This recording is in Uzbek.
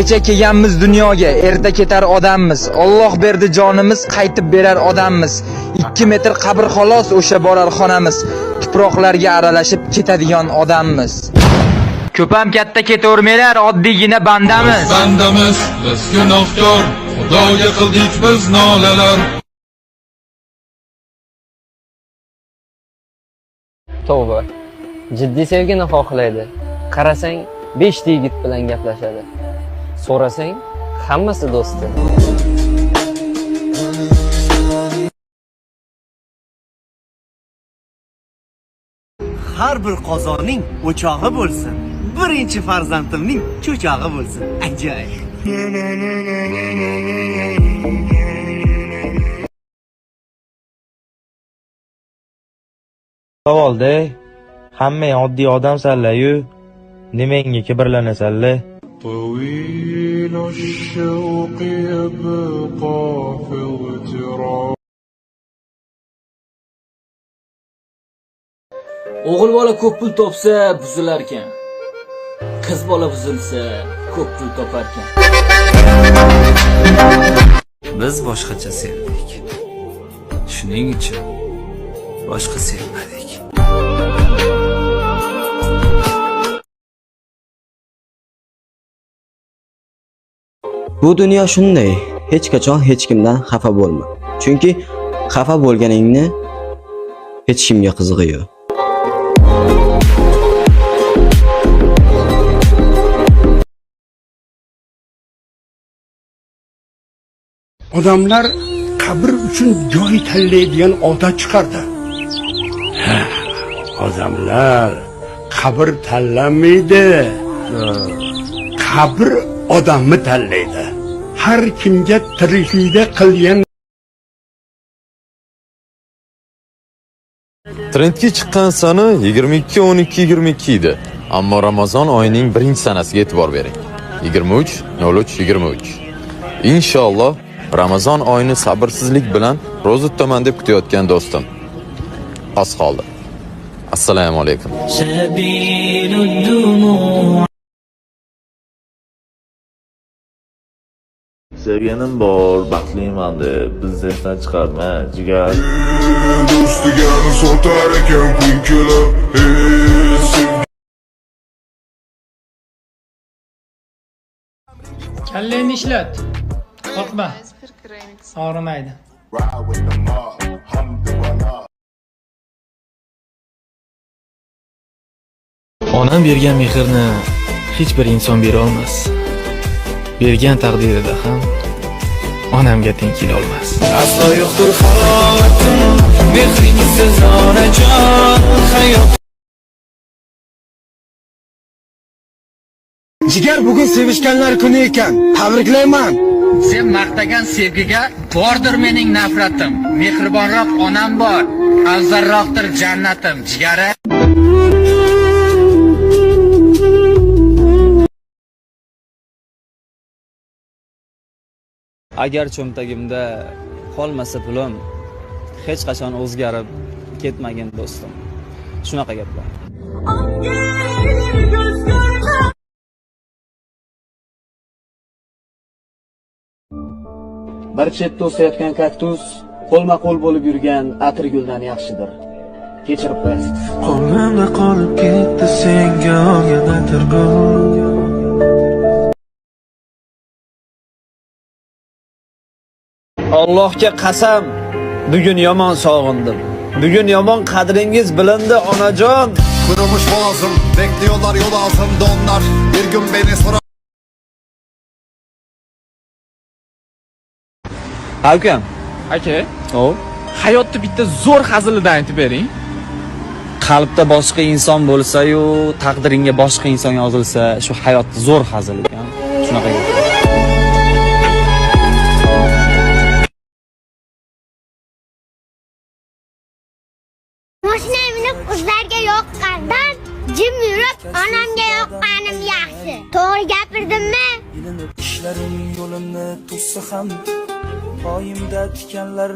Kecha kelganmiz dunyoga, erta ketar odammiz. Alloh berdi jonimiz, qaytib berar odammiz. 2 metr qabr xolos o'sha borar xonamiz. Tuproqlarga aralashib ketadigan odammiz. Ko'pam katta ketavermanglar, oddiygina bandamiz. Biz gunohkor, Xudoga qildik biz nolalar. Tavba. Jiddiy sevgini xohlaydi. Qarasang 5 ta yigit bilan gaplashadi. So'rasang hammasi do'sti. Har bir qozonning o'chog'i bo'lsin. Birinchi farzandimning cho'chog'i bo'lsin. Ajoyib. Savolda hamma oddiy odamsanlar-yu, nimanga kibrlanasanlar? طويل الشوق يبقى في اغتراب. O'g'il bola ko'p pul topsa buzilar ekan. Qiz bola buzilsa ko'p pul topar ekan. Biz boshqacha sevdik. Shuning uchun boshqa sevmadik. Bu dunyo shunday, hech qachon hech kimdan xafa bo'lma. Chunki xafa bo'lganingni hech kimga qizig'i yo'q. Odamlar qabr uchun joy tanlaydigan odat chiqardi. Odamlar qabr tanlamaydi. Qabr odamni tanlaydi. Har kimga tiriklikda qilgan Trendga chiqqan sana 22-12-22 edi. Ammo Ramazon oyining birinchi sanasiga e'tibor bering. 23-03-23. Inshaalloh Ramazon oyini sabrsizlik bilan ro'za tutaman deb kutayotgan do'stim. Az qoldi. Assalomu alaykum. Sevganim bor, baxtliman deb bizni esdan chiqarma, jigar. Do'stiga sotar ekan kun kelib. Kallangni ishlat. Qo'rqma. Og'rimaydi. Onam bergan mehrni hech bir inson bera olmas. Bergan taqdirida ham onamga teng kela olmas. Aslo yo'qdir hayotim, mehringsiz onajon hayot. Jigar bugun sevishganlar kuni ekan. Tabriklayman. Sen maqtagan sevgiga bordir mening nafratim. Mehribonroq onam bor. Afzalroqdir jannatim, jigara. Agar cho'ntagimda qolmasa pulim, hech qachon o'zgarib ketmagan do'stim. Shunaqa gaplar. Bir chetda o'sayotgan kaktus qo'lma-qo'l bo'lib yurgan atir guldan yaxshidir. Kechirib qo'yasiz. Qo'limda qolib ketdi senga olgan atir gul. Allohga qasam, bugun yomon sog'indim. Bugun yomon qadringiz bilindi onajon. Kurumuş boğazım, bekliyorlar yol ağzımda onlar. Bir gün beni sorar. Akam. Aka, O, hayotni bitta zo'r hazilidan aytib bering. qalbda boshqa inson bo'lsa-yu, taqdiringga boshqa inson yozilsa, shu hayot zo'r hazil ekan. Shunaqa gaplar. Mashina minib qizlarga yoqqandan jim yurib onamga yoqqanim yaxshi. To'g'ri gapirdimmi? Ishlarim yo'limni to'ssa ham poyimda tikanlar